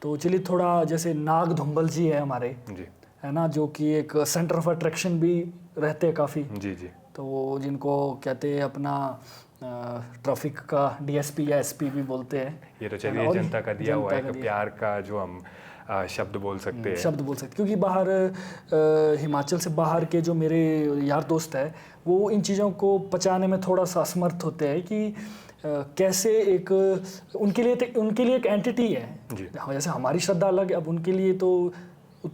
तो चलिए थोड़ा, जैसे नाग धुम्बल जी है हमारे, जी है ना, जो कि एक सेंटर ऑफ अट्रैक्शन भी रहते हैं काफ़ी। जी जी तो जिनको कहते हैं अपना ट्रैफिक का डीएसपी या एसपी भी बोलते हैं। ये तो है ना, चलिए और जनता का दिया हुआ जनता है का कि दिया प्यार का जो हम शब्द बोल सकते हैं। शब्द बोल सकते, क्योंकि बाहर हिमाचल से बाहर के जो मेरे यार दोस्त हैं वो इन चीज़ों को पचाने में थोड़ा सा असमर्थ होते हैं कि कैसे एक उनके लिए एक एंटिटी है। जी जैसे हमारी श्रद्धा अलग है, अब उनके लिए तो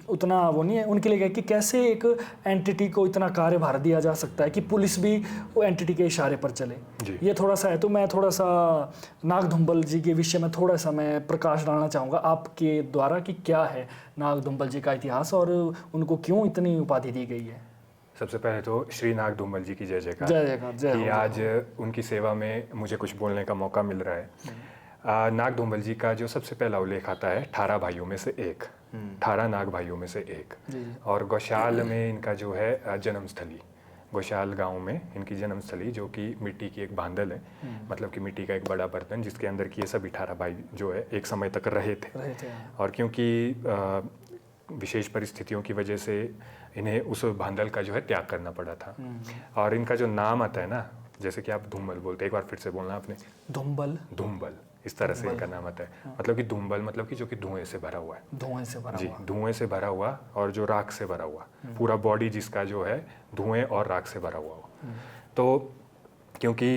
उतना वो नहीं है। उनके लिए क्या है कि कैसे एक एंटिटी को इतना कार्यभार दिया जा सकता है कि पुलिस भी वो एंटिटी के इशारे पर चले। जी ये थोड़ा सा है, तो मैं थोड़ा सा नाग धुम्बल जी के विषय में थोड़ा सा मैं प्रकाश डालना चाहूँगा आपके द्वारा कि क्या है नाग धुम्बल जी का इतिहास और उनको क्यों इतनी उपाधि दी गई है। सबसे पहले तो श्री नाग धूमल जी की जय जयकार जय जयकार, जय कि हो, जय आज हो। उनकी सेवा में मुझे कुछ बोलने का मौका मिल रहा है। नाग धूमल जी का जो सबसे पहला उल्लेख आता है 18 भाइयों में से एक, 18 नाग भाइयों में से एक। जी जी और गौशाल में इनका जो है जन्मस्थली, गौशाल गांव में इनकी जन्मस्थली, जो कि मिट्टी की एक बांदल है, मतलब कि मिट्टी का एक बड़ा बर्तन जिसके अंदर कि ये सब 18 भाई जो है एक समय तक रहे थे। और क्योंकि विशेष परिस्थितियों की वजह से इन्हें उस बांदल का जो है त्याग करना पड़ा था। और इनका जो नाम आता है ना, जैसे कि आप धूमल बोलते, एक बार फिर से बोलना आपने। धुम्बल, धूमल, इस तरह से इनका नाम आता है। मतलब कि धूमल मतलब कि जो कि धुएं से भरा हुआ है। धुएं से भरा जी, हुआ। धुएं से भरा हुआ और जो राख से भरा हुआ, पूरा बॉडी जिसका जो है धुएं और राख से भरा हुआ हो। तो क्योंकि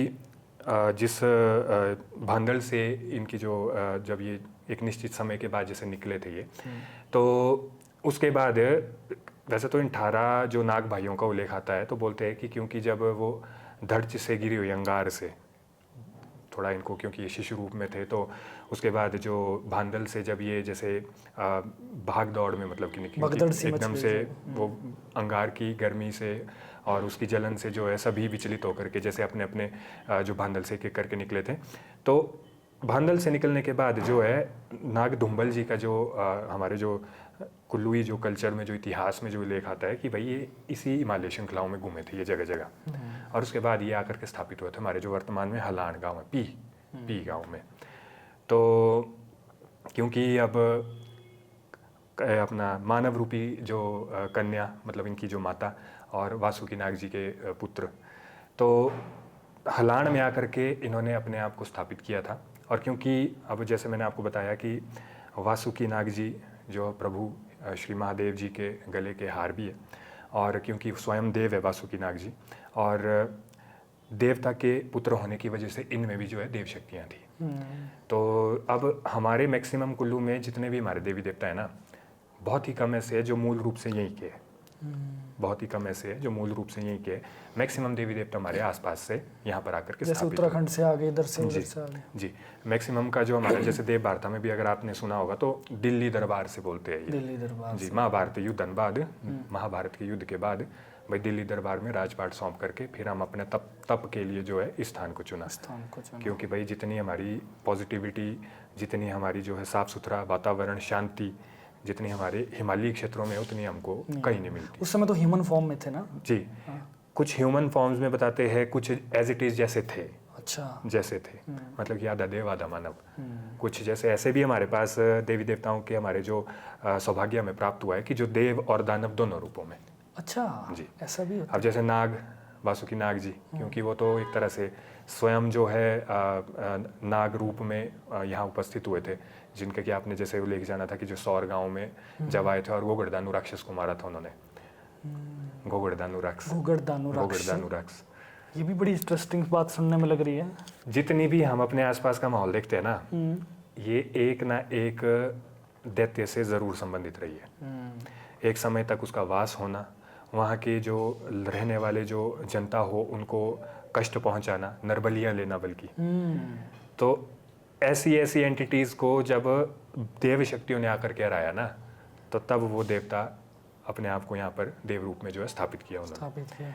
जिस बांदल से इनकी जो जब ये एक निश्चित समय के बाद जैसे निकले थे ये, तो उसके बाद वैसे तो इन 18 जो नाग भाइयों का उल्लेख आता है तो बोलते हैं कि क्योंकि जब वो धरती से गिरी हुई अंगार से थोड़ा इनको, क्योंकि ये शिशु रूप में थे, तो उसके बाद जो बांदल से जब ये जैसे भाग दौड़ में, मतलब कि एकदम से वो अंगार की गर्मी से और उसकी जलन से जो है सभी विचलित होकर के जैसे अपने अपने जो बांदल से एक करके निकले थे। तो बांदल से निकलने के बाद जो है नाग धुम्बल जी का जो हमारे जो कुल्लूई जो कल्चर में जो इतिहास में जो लेख आता है कि भाई ये इसी हिमालय श्रृंखलाओं में घूमे थे ये जगह जगह। और उसके बाद ये आकर के स्थापित हुए थे हमारे जो वर्तमान में हलान गांव है, पी गांव में। तो क्योंकि अब अपना मानव रूपी जो कन्या, मतलब इनकी जो माता और वासुकी नाग जी के पुत्र, तो हलान में आकर के इन्होंने अपने आप को स्थापित किया था। और क्योंकि अब जैसे मैंने आपको बताया कि वासुकी नाग जी जो प्रभु श्री महादेव जी के गले के हार भी है, और क्योंकि स्वयं देव है वासुकी नाग जी, और देवता के पुत्र होने की वजह से इनमें भी जो है देव शक्तियाँ थी। तो अब हमारे मैक्सिमम कुल्लू में जितने भी हमारे देवी देवता है ना, बहुत ही कम ऐसे है जो मूल रूप से यहीं के हैं। बहुत ही कम ऐसे है जो मूल रूप से यहीं के। मैक्सिमम देवी देवता हमारे आसपास से यहाँ पर आकर के जैसे उत्तराखंड से आगे, इधर से उधर से आगे। जी, मैक्सिमम का जो हमारा जैसे देव वार्ता में भी अगर आपने सुना होगा तो दिल्ली दरबार से बोलते हैं ये। दिल्ली दरबार जी, महाभारत युद्धन बाद, महाभारत के युद्ध के बाद भाई दिल्ली दरबार में राजपाट सौंप करके फिर हम अपने तप के लिए जो है इस स्थान को चुना। क्योंकि भाई जितनी हमारी पॉजिटिविटी, जितनी हमारी जो है साफ सुथरा वातावरण, शांति जितनी हमारे हिमालयी क्षेत्रों में उतनी हमको कहीं नहीं मिलती। उस समय तो ह्यूमन फॉर्म में थे ना जी। कुछ ह्यूमन फॉर्म्स में बताते हैं, कुछ एज इट इज जैसे थे। अच्छा, जैसे थे, मतलब कि आधा देव आधा मानव। कुछ जैसे ऐसे भी हमारे पास देवी देवताओं के हमारे जो सौभाग्य में प्राप्त हुआ है कि जो देव और दानव दोनों रूपों में। अच्छा जी, ऐसा भी होता अब जैसे नाग, वासुकी नाग जी, क्योंकि वो तो एक तरह से स्वयं जो है नाग रूप में यहाँ उपस्थित हुए थे, जिनका कि आपने जैसे उल्लेख जाना था कि जो सौर गांव में जब आए थे और गोगड़दानु राक्षस को मारा था उन्होंने। गोगड़दानु राक्षस, ये भी बड़ी इंटरेस्टिंग बात सुनने में लग रही है। जितनी भी हम अपने आसपास का माहौल देखते हैं ना, ये एक ना एक दैत्य से ज़रूर संबंधित रही है। एक समय तक उसका वास होना, वहाँ के जो रहने वाले जो जनता हो उनको कष्ट पहुँचाना, नरबलियाँ लेना बल्कि। तो ऐसी ऐसी एंटिटीज़ को जब देव शक्तियों ने आकर के हराया ना, तो तब वो देवता अपने आप को यहाँ पर देव रूप में जो है स्थापित किया उन्होंने।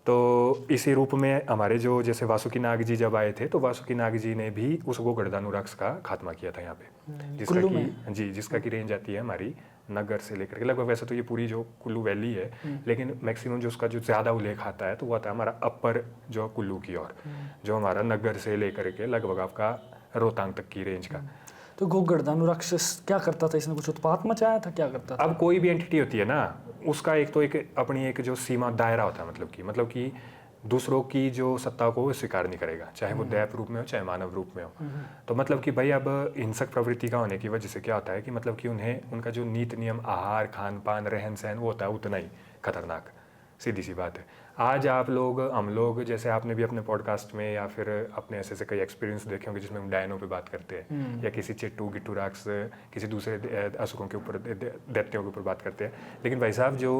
तो इसी रूप में हमारे जो जैसे वासुकी नाग जी जब आए थे, तो वासुकी नाग जी ने भी उस गोगड़दानु राक्षस का खात्मा किया था यहाँ पे, जिसका की रेंज आती है हमारी नगर से लेकर के लगभग, वैसे तो ये पूरी जो कुल्लू वैली है, लेकिन मैक्सिमम जो उसका जो ज़्यादा उल्लेख आता है तो वो आता है हमारा अपर जो कुल्लू की ओर, जो हमारा नगर से लेकर के लगभग आपका रोहतांग तक की रेंज का। तो गोगर्धानु राक्षस क्या करता था? इसने कुछ उत्पात मचाया था? क्या करता था? अब कोई भी एंटिटी होती है ना, उसका एक तो एक अपनी एक जो सीमा दायरा होता है, मतलब कि दूसरों की जो सत्ता को वो स्वीकार नहीं करेगा, चाहे वो दैव रूप में हो चाहे मानव रूप में हो। तो मतलब कि भाई अब हिंसक प्रवृत्ति का होने की वजह से क्या होता है कि मतलब कि उन्हें उनका जो नीति नियम, आहार, खान पान, रहन सहन वो होता है उतना ही खतरनाक। सीधी सी बात है। आज आप लोग, हम लोग, जैसे आपने भी अपने पॉडकास्ट में या फिर अपने ऐसे ऐसे कई एक्सपीरियंस देखे होंगे जिसमें हम डायनों पे बात करते हैं, या किसी चिट्टू गिट्टू राक्ष, किसी दूसरे असुरों के ऊपर, दैत्यों के ऊपर बात करते हैं। लेकिन भाई साहब जो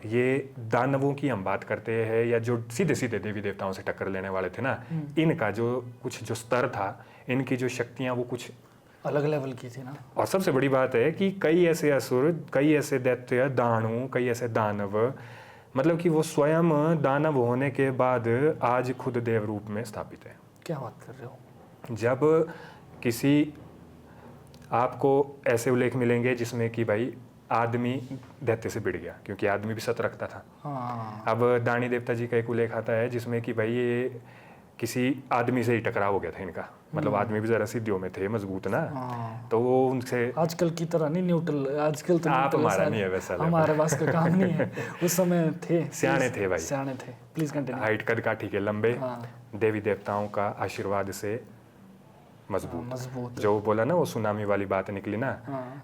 ये दानवों की हम बात करते हैं, या जो सीधे सीधे देवी देवताओं से टक्कर लेने वाले थे ना, इनका जो कुछ जो स्तर था, इनकी जो शक्तियाँ वो कुछ अलग लेवल की थी ना। और सबसे बड़ी बात है कि कई ऐसे असुर, कई ऐसे दैत्य, दानव, कई ऐसे दानव, मतलब कि वो स्वयं दानव होने के बाद आज खुद देव रूप में स्थापित है। क्या बात कर रहे हो? जब किसी आपको ऐसे उल्लेख मिलेंगे जिसमें कि भाई आदमी दैत्य से भिड़ गया, क्योंकि आदमी भी सत रखता था। हाँ। अब दानी देवता जी का एक उल्लेख आता है जिसमें कि भाई ये किसी आदमी से ही टकराव हो गया था इनका, मतलब आदमी भी जरा सिद्धियों में थे, मजबूत ना, तो वो उनसे आजकल की तरह नहीं न्यूट्रल, आजकल तो आप हमारा नहीं है वैसा, हमारे पास का काम नहीं है। उस समय थे, सियाने थे भाई, सियाने थे। Please continue. हाइट कद काठी के लंबे, हाँ। देवी देवताओं का आशीर्वाद से मजबूत। मजबूत जो बोला ना वो सुनामी वाली बात निकली ना,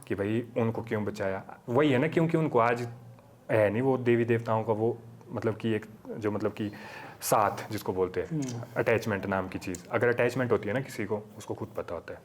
कि भाई उनको क्यों बचाया, वही है ना, क्योंकि उनको आज है नहीं वो देवी देवताओं का वो मतलब कि एक जो मतलब कि साथ जिसको बोलते हैं अटैचमेंट नाम की चीज़। अगर अटैचमेंट होती है ना किसी को, उसको खुद पता होता है।